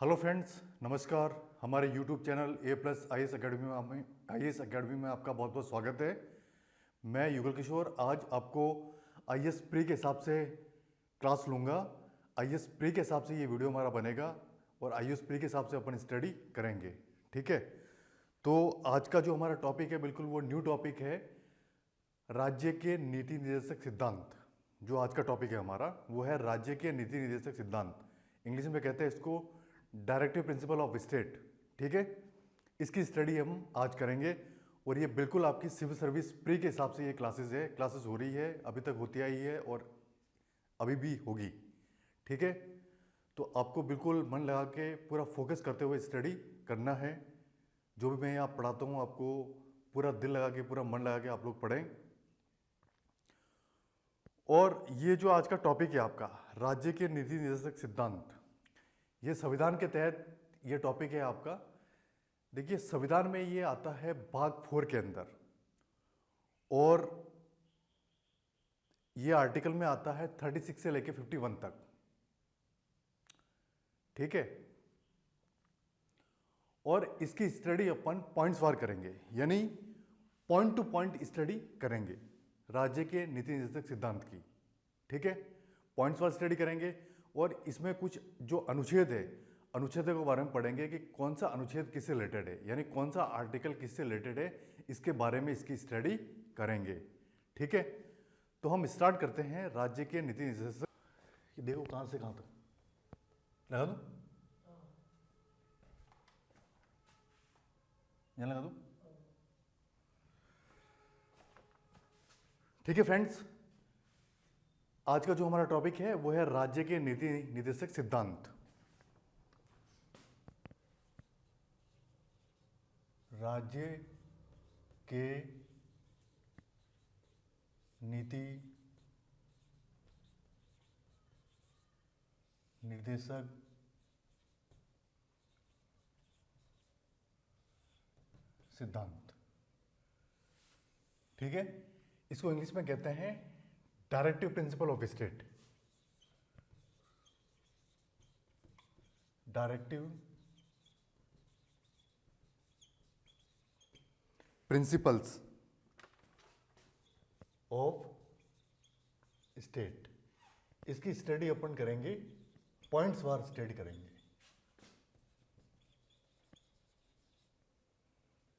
Hello friends, नमस्कार। हमारे YouTube channel A plus I S academy में आपका बहुत बहुत स्वागत है। मैं युगल किशोर आज आपको आई एस प्री के हिसाब से क्लास लूँगा। आई एस प्री के हिसाब से ये वीडियो हमारा बनेगा और आई एस प्री के हिसाब से अपन स्टडी करेंगे। ठीक है, तो आज का जो हमारा टॉपिक है बिल्कुल वो न्यू टॉपिक है, राज्य के नीति निर्देशक सिद्धांत। जो आज का टॉपिक है हमारा वो है राज्य के नीति निर्देशक सिद्धांत। इंग्लिश में कहते हैं इसको डायरेक्टिव प्रिंसिपल ऑफ स्टेट। ठीक है, इसकी स्टडी हम आज करेंगे और ये बिल्कुल आपकी सिविल सर्विस प्री के हिसाब से ये क्लासेस हो रही है, अभी तक होती आई है और अभी भी होगी। ठीक है, तो आपको बिल्कुल मन लगा के पूरा फोकस करते हुए स्टडी करना है। जो भी मैं यहाँ पढ़ाता हूँ आपको पूरा दिल लगा के, पूरा मन लगा के आप लोग पढ़ें। और ये जो आज का टॉपिक है आपका राज्य के नीति निर्देशक सिद्धांत, ये संविधान के तहत ये टॉपिक है आपका। देखिए, संविधान में ये आता है भाग 4 के अंदर और ये आर्टिकल में आता है 36 से लेके 51 तक। ठीक है, और इसकी स्टडी अपन पॉइंट्स वार करेंगे, यानी पॉइंट टू पॉइंट स्टडी करेंगे राज्य के नीति निर्देशक सिद्धांत की। ठीक है, पॉइंट्स वार स्टडी करेंगे और इसमें कुछ जो अनुच्छेद है, अनुच्छेदों के बारे में पढ़ेंगे कि कौन सा अनुच्छेद किससे रिलेटेड है, यानी कौन सा आर्टिकल किससे रिलेटेड है, इसके बारे में इसकी स्टडी करेंगे। ठीक है, तो हम स्टार्ट करते हैं राज्य के नीति निर्देशक। देखो कहां से कहां तक लगा दूं, यहाँ लगा दूं। ठीक है फ्रेंड्स, आज का जो हमारा टॉपिक है वो है राज्य के नीति निर्देशक सिद्धांत। राज्य के नीति निर्देशक सिद्धांत। ठीक है, इसको इंग्लिश में कहते हैं directive principle of state. Directive principles of state. इसकी स्टडी अपन करेंगे, पॉइंट्स वार स्टडी करेंगे,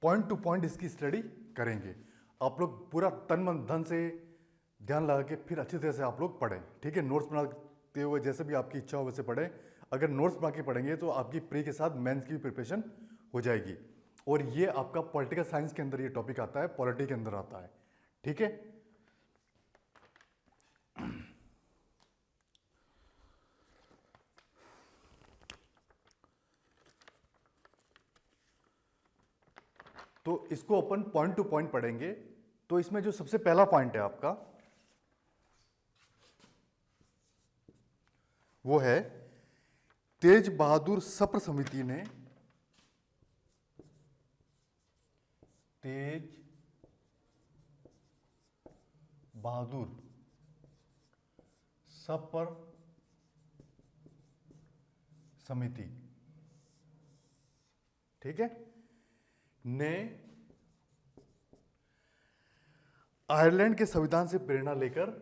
पॉइंट टू पॉइंट इसकी स्टडी करेंगे। आप लोग पूरा तन मन धन से ध्यान लगा के फिर अच्छी तरह से आप लोग पढ़ें। ठीक है, नोट्स बनाते हुए जैसे भी आपकी इच्छा हो वैसे पढ़ें। अगर नोट्स बना के पढ़ेंगे तो आपकी प्री के साथ मेंस की भी प्रिपरेशन हो जाएगी। और ये आपका पॉलिटिकल साइंस के अंदर ये टॉपिक आता है, पॉलिटी के अंदर आता है। ठीक है, तो इसको अपन पॉइंट टू पॉइंट पढ़ेंगे। तो इसमें जो सबसे पहला पॉइंट है आपका वो है तेज बहादुर सप्र समिति ने तेज बहादुर सप्र समिति, ठीक है, ने आयरलैंड के संविधान से प्रेरणा लेकर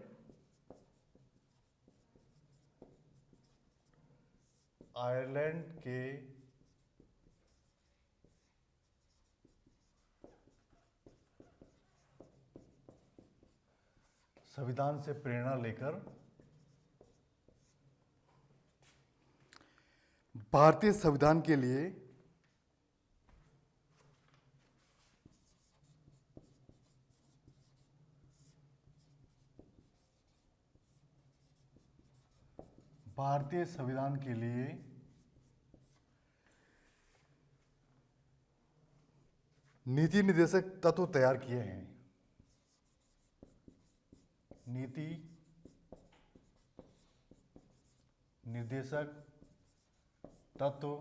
आयरलैंड के संविधान से प्रेरणा लेकर भारतीय संविधान के लिए भारतीय संविधान के लिए नीति निर्देशक तत्व तैयार किए हैं। नीति निर्देशक तत्व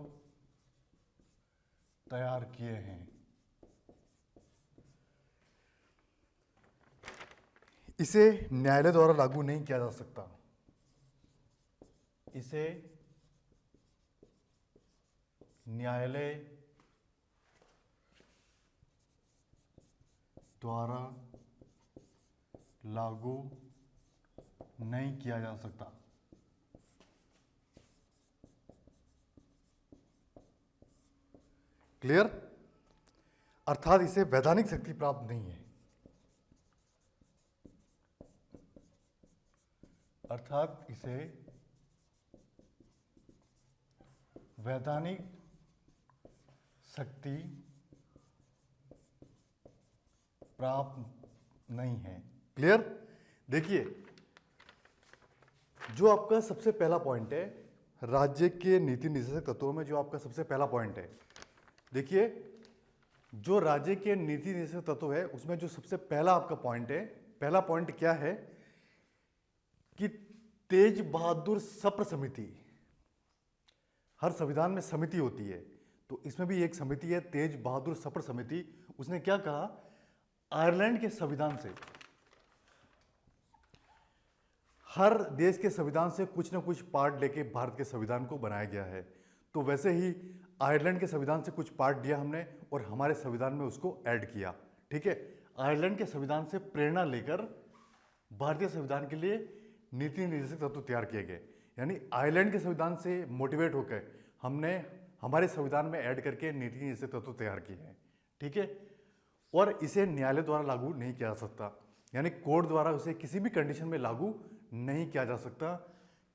तैयार किए हैं। इसे न्यायालय द्वारा लागू नहीं किया जा सकता। इसे न्यायालय द्वारा लागू नहीं किया जा सकता। क्लियर? अर्थात इसे वैधानिक शक्ति प्राप्त नहीं है। अर्थात इसे वैधानिक शक्ति प्राप्त नहीं है। क्लियर? देखिए, जो आपका सबसे पहला पॉइंट है, राज्य के नीति निर्देशक तत्वों में जो आपका सबसे पहला पॉइंट है, देखिए, जो राज्य के नीति निर्देशक तत्व है उसमें जो सबसे पहला आपका पॉइंट है, पहला पॉइंट क्या है कि तेज बहादुर सप्र समिति, हर संविधान में समिति होती है, तो इसमें भी एक समिति है तेज बहादुर सप्र समिति। उसने क्या कहा, आयरलैंड के संविधान से, हर देश के संविधान से कुछ ना कुछ पार्ट लेके भारत के संविधान को बनाया गया है, तो वैसे ही आयरलैंड के संविधान से कुछ पार्ट लिया हमने और हमारे संविधान में उसको ऐड किया। ठीक है, आयरलैंड के संविधान से प्रेरणा लेकर भारतीय संविधान के लिए नीति निर्देशक तत्व तैयार किए गए, यानी आयरलैंड के संविधान से मोटिवेट होकर हमने हमारे संविधान में ऐड करके नीति निर्देशक तत्व तैयार किए हैं। ठीक है, और इसे न्यायालय द्वारा लागू नहीं किया जा सकता, यानी कोर्ट द्वारा उसे किसी भी कंडीशन में लागू नहीं किया जा सकता,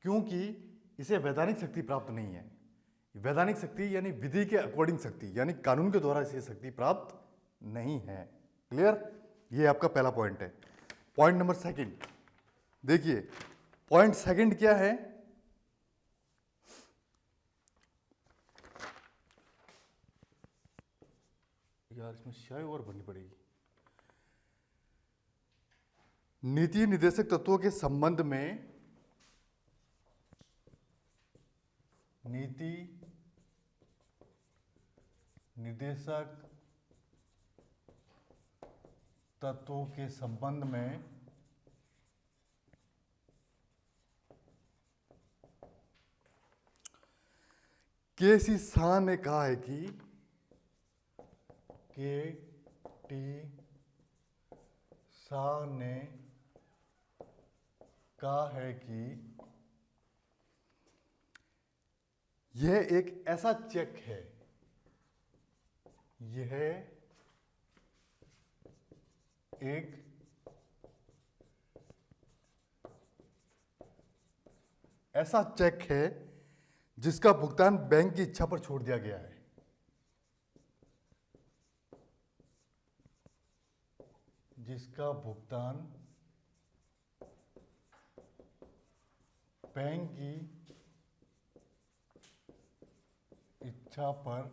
क्योंकि इसे वैधानिक शक्ति प्राप्त नहीं है। वैधानिक शक्ति यानी विधि के अकॉर्डिंग शक्ति, यानी कानून के द्वारा इसे शक्ति प्राप्त नहीं है। क्लियर? ये आपका पहला पॉइंट है। पॉइंट नंबर सेकंड, देखिए पॉइंट सेकंड क्या है, यार इसमें शायद और भरनी पड़ेगी। नीति निर्देशक तत्वों के संबंध में नीति निर्देशक तत्वों के संबंध में के.सी. शाह ने कहा है कि के.टी. शाह ने कहा है कि यह एक ऐसा चेक है, यह एक ऐसा चेक है जिसका भुगतान बैंक की इच्छा पर छोड़ दिया गया है। जिसका भुगतान बैंक की इच्छा पर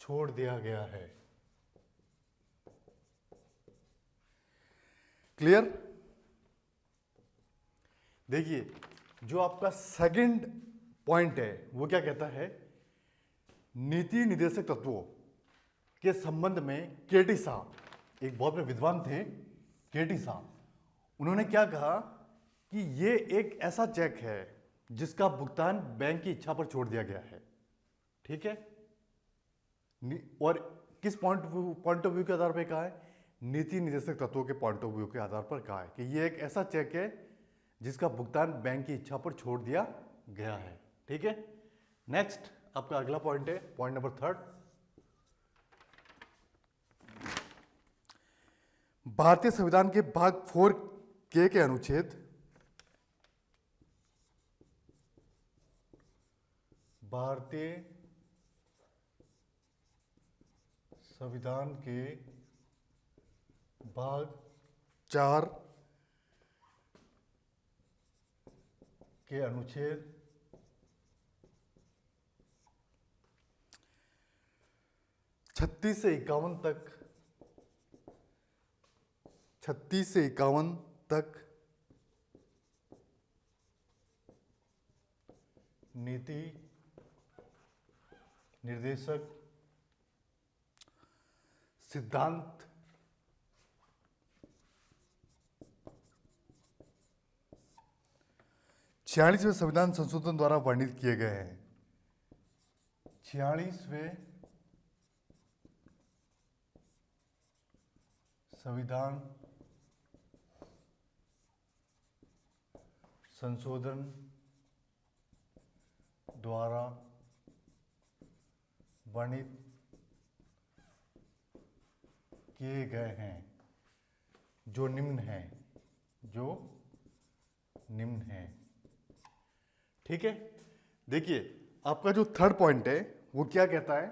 छोड़ दिया गया है। क्लियर? देखिए, जो आपका सेकंड पॉइंट है वो क्या कहता है, नीति निर्देशक तत्वों के संबंध में के.टी. शाह एक बहुत बड़े विद्वान थे, के.टी. शाह, उन्होंने क्या कहा कि ये एक ऐसा चेक है जिसका भुगतान बैंक की इच्छा पर छोड़ दिया गया है। ठीक है, और किस पॉइंट ऑफ व्यू के आधार पर कहा है, नीति निर्देशक तत्वों के पॉइंट ऑफ व्यू के आधार पर कहा है कि ये एक ऐसा चेक है जिसका भुगतान बैंक की इच्छा पर छोड़ दिया गया है। ठीक है, नेक्स्ट आपका अगला पॉइंट है, पॉइंट नंबर थर्ड, भारतीय संविधान के भाग 4 के अनुच्छेद भारतीय संविधान के भाग 4 के अनुच्छेद 36 से 51 तक 36 से 51 तक नीति निर्देशक सिद्धांत 46वें संविधान संशोधन द्वारा वर्णित किए गए हैं। 46वें संविधान संशोधन द्वारा वर्णित किए गए हैं, जो निम्न है। ठीक है, देखिए आपका जो थर्ड पॉइंट है वो क्या कहता है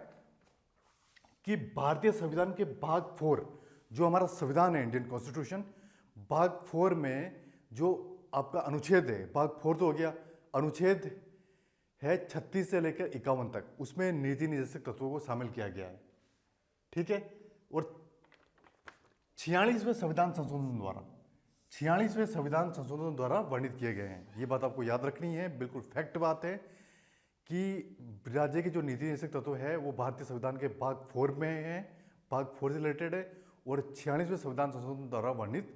कि भारतीय संविधान के भाग 4, जो हमारा संविधान है इंडियन कॉन्स्टिट्यूशन, भाग 4 में जो आपका अनुच्छेद है, भाग 4 तो हो गया, अनुच्छेद है 36 से लेकर 51 तक, उसमें नीति निर्देशक तत्वों को शामिल किया गया है। ठीक है, और 46वें संविधान संशोधन द्वारा वर्णित किए गए हैं। ये बात आपको याद रखनी है, बिल्कुल फैक्ट बात है कि राज्य के जो नीति निर्देशक तत्व है वो भारतीय संविधान के भाग 4 में है, भाग 4 से रिलेटेड है, और 46वें संविधान संशोधन द्वारा वर्णित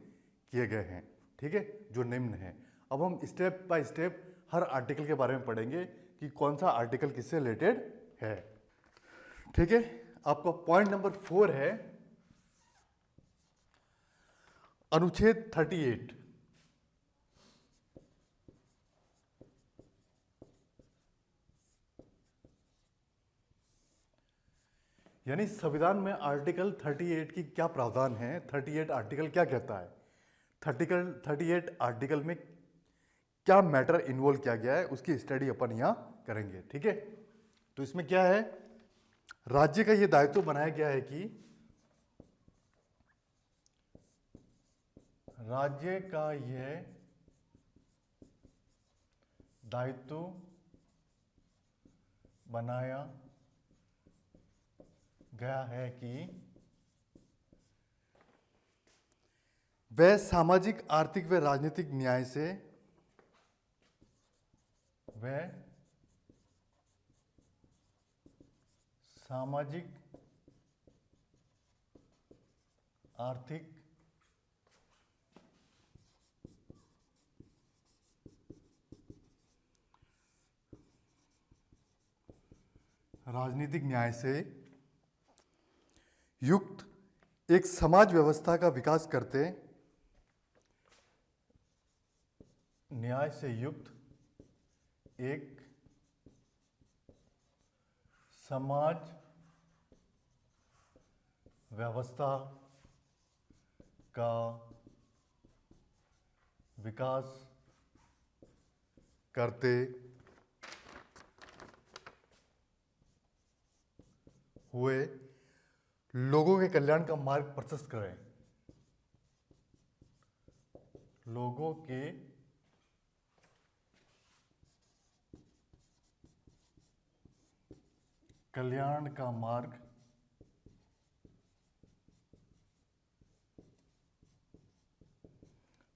किए गए हैं। ठीक है, जो निम्न है। अब हम step by step her article के बारे में पढ़ेंगे कि कौन सा आर्टिकल किससे रिलेटेड है। ठीक है, आपका पॉइंट नंबर 4 है अनुच्छेद 38। यानी संविधान में आर्टिकल 38 की क्या प्रावधान है, 38 आर्टिकल क्या कहता है, 38 आर्टिकल में क्या मैटर इन्वॉल्व किया गया है, उसकी स्टडी अपन यहां करेंगे। ठीक है, तो इसमें क्या है, राज्य का यह दायित्व बनाया गया है कि राज्य का यह दायित्व बनाया गया है कि वह सामाजिक, आर्थिक व राजनीतिक न्याय से सामाजिक, आर्थिक राजनीतिक न्याय से युक्त एक समाज व्यवस्था का विकास करते, न्याय से युक्त एक समाज व्यवस्था का विकास करते हुए लोगों के कल्याण का मार्ग प्रशस्त करें, लोगों के कल्याण का मार्ग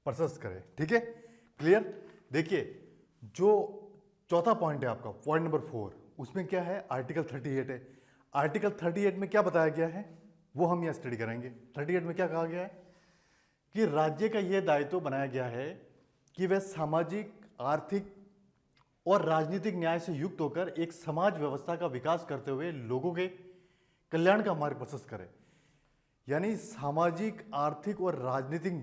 प्रशस्त करें। ठीक है, क्लियर। देखिए जो चौथा पॉइंट है आपका, पॉइंट नंबर 4, उसमें क्या है, आर्टिकल 38 है। आर्टिकल 38 में क्या बताया गया है वो हम यहां स्टडी करेंगे। 38 में क्या कहा गया है कि राज्य का यह दायित्व बनाया गया है कि वह सामाजिक, आर्थिक और राजनीतिक न्याय से युक्त होकर एक समाज व्यवस्था का विकास करते हुए लोगों के कल्याण का मार्ग प्रशस्त करे। यानी सामाजिक, आर्थिक और राजनीतिक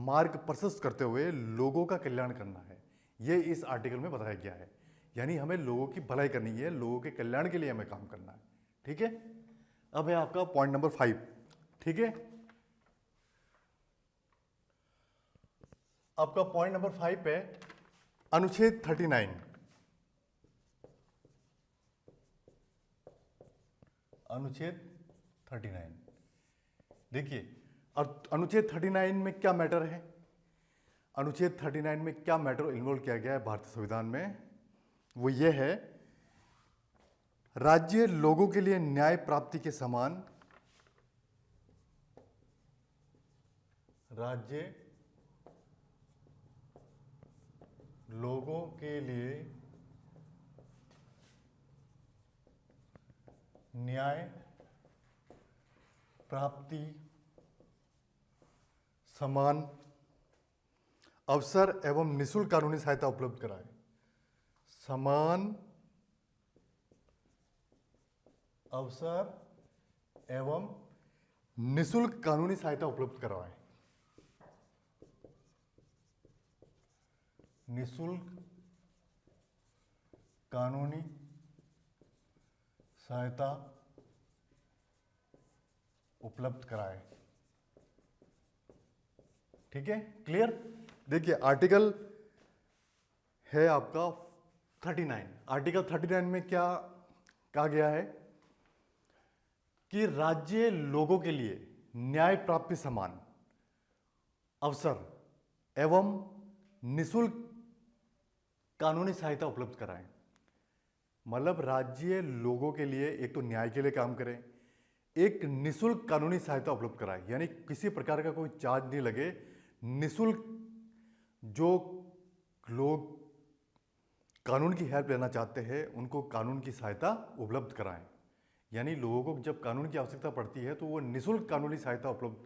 मार्ग प्रशस्त करते हुए लोगों का कल्याण करना है, ये इस आर्टिकल में बताया गया है। यानी हमें लोगों की भलाई करनी है, लोगों के कल्याण के लिए हमें काम करना है। ठीक है, अब है आपका पॉइंट नंबर 5। ठीक है, आपका पॉइंट नंबर 5 है अनुच्छेद 39। अनुच्छेद 39 देखिए, और अनुच्छेद 39 में क्या मैटर है, अनुच्छेद 39 में क्या मैटर इन्वॉल्व किया गया है भारतीय संविधान में, वो ये है, राज्य लोगों के लिए न्याय प्राप्ति के समान, राज्य लोगों के लिए न्याय प्राप्ति समान अवसर एवं निःशुल्क कानूनी सहायता उपलब्ध कराएं। समान अवसर एवं निःशुल्क कानूनी सहायता उपलब्ध करवाएं। निःशुल्क कानूनी सहायता उपलब्ध कराएं। ठीक है, क्लियर। देखिए आर्टिकल है आपका 39। आर्टिकल 39 में क्या कहा गया है कि राज्य लोगों के लिए न्याय प्राप्ति समान अवसर एवं निःशुल्क कानूनी सहायता उपलब्ध कराएं। मतलब राज्य लोगों के लिए एक तो न्याय के लिए काम करें, एक निःशुल्क कानूनी सहायता उपलब्ध कराएं, यानी किसी प्रकार का कोई चार्ज नहीं लगे। निःशुल्क जो लोग कानून की हेल्प लेना चाहते हैं उनको कानून की सहायता उपलब्ध कराएं। यानी लोगों को जब कानून की आवश्यकता पड़ती है तो वो निःशुल्क कानूनी सहायता उपलब्ध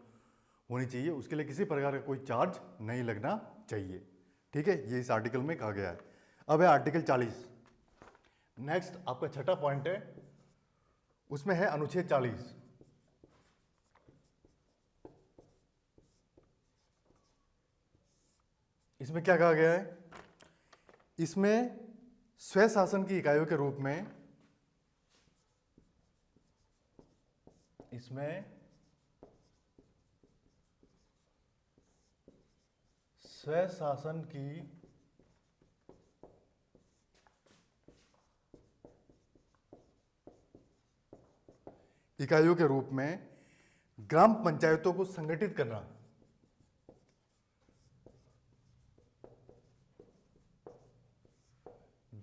होनी चाहिए, उसके लिए किसी प्रकार का कोई चार्ज नहीं लगना चाहिए। ठीक है, ये इस आर्टिकल में कहा गया है। अब है आर्टिकल 40। नेक्स्ट आपका छठा पॉइंट है, उसमें है अनुच्छेद 40। इसमें क्या कहा गया है? इसमें स्वयं शासन की इकाइयों के रूप में स्वयं शासन की इकाइयों के रूप में ग्राम पंचायतों को संगठित करना।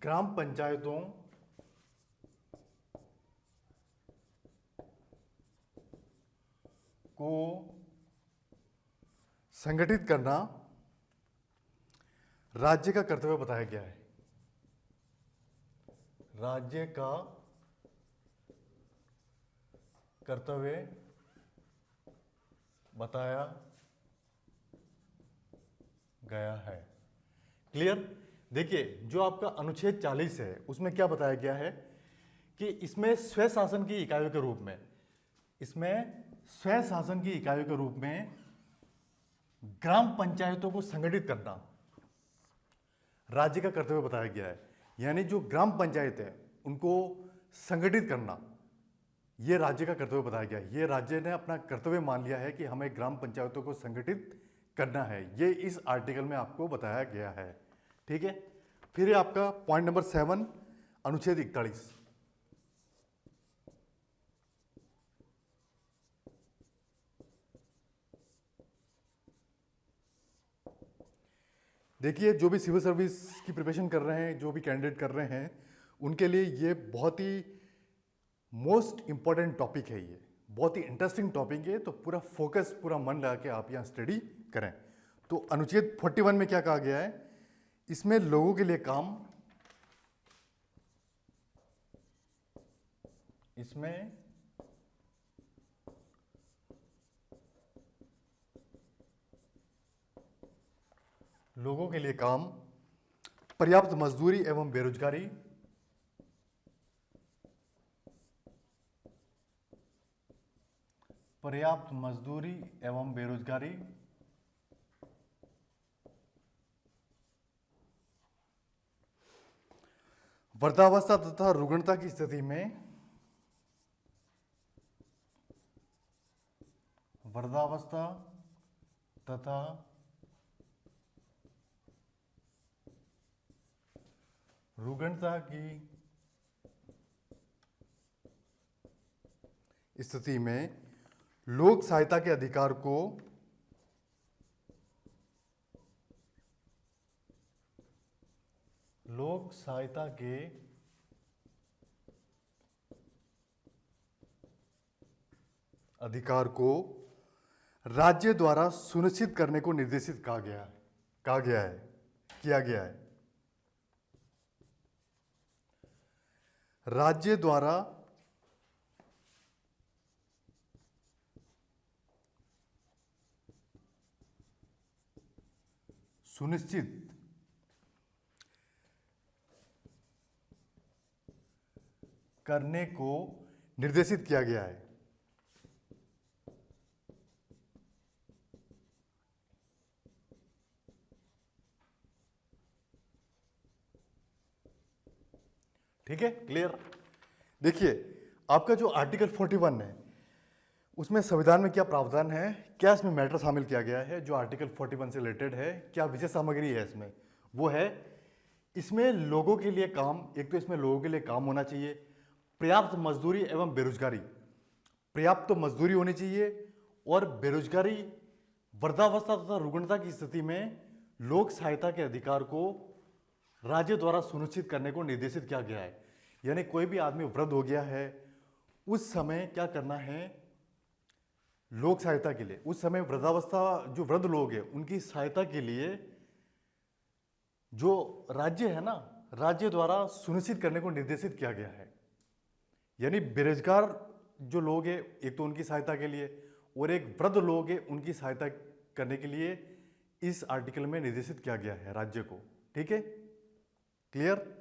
ग्राम पंचायतों को संगठित करना राज्य का कर्तव्य बताया गया है। राज्य का कर्तव्य बताया गया है। क्लियर। देखिए जो आपका अनुच्छेद 40 है उसमें क्या बताया गया है कि इसमें स्वयं शासन की इकाइयों के रूप में ग्राम पंचायतों को संगठित करना राज्य का कर्तव्य बताया गया है। यानी जो ग्राम पंचायत है उनको संगठित करना ये राज्य का कर्तव्य बताया गया है। ये राज्य ने अपना कर्तव्य मान लिया है कि हमें ग्राम पंचायतों को संगठित करना है। ये इस आर्टिकल में आपको बताया गया है। ठीक है, फिर आपका पॉइंट नंबर 7 अनुच्छेद 41। देखिए जो भी सिविल सर्विस की प्रिपरेशन कर रहे हैं, जो भी कैंडिडेट कर रहे हैं, उनके लिए ये बहुत ही मोस्ट इंपॉर्टेंट टॉपिक है। ये बहुत ही इंटरेस्टिंग टॉपिक है, तो पूरा फोकस, पूरा मन लगा के आप यहाँ स्टडी करें। तो अनुच्छेद 41 में क्या कहा गया है? इसमें लोगों के लिए काम, इसमें लोगों के लिए काम, पर्याप्त मजदूरी एवं बेरोजगारी, पर्याप्त मजदूरी एवं बेरोजगारी, वृद्धावस्था तथा रुग्णता की स्थिति में, वृद्धावस्था तथा रुग्णता की स्थिति में लोक सहायता के अधिकार को लोक सहायता के अधिकार को राज्य द्वारा सुनिश्चित करने को निर्देशित किया गया है। राज्य द्वारा सुनिश्चित करने को निर्देशित किया गया है। ठीक है, क्लियर। देखिए, आपका जो आर्टिकल 41 है उसमें संविधान में क्या प्रावधान है, क्या इसमें मैटर शामिल किया गया है जो आर्टिकल 41 से रिलेटेड है, क्या विषय सामग्री है इसमें, वो है इसमें लोगों के लिए काम, एक तो इसमें लोगों के लिए काम होना चाहिए, पर्याप्त मजदूरी एवं बेरोजगारी, पर्याप्त मजदूरी होनी चाहिए और बेरोजगारी, वृद्धावस्था तथा रुग्णता की स्थिति में लोक सहायता के अधिकार को राज्य द्वारा सुनिश्चित करने को निर्देशित किया गया है। यानी कोई भी आदमी वृद्ध हो गया है, उस समय क्या करना है, लोक सहायता के लिए, उस समय वृद्धावस्था जो वृद्ध लोग हैं उनकी सहायता के लिए जो राज्य है ना, राज्य द्वारा सुनिश्चित करने को निर्देशित किया गया है। यानी बेरोजगार जो लोग हैं, एक तो उनकी सहायता के लिए, और एक वृद्ध लोग हैं उनकी सहायता करने के लिए इस आर्टिकल में निर्देशित किया गया है राज्य को। ठीक है, क्लियर।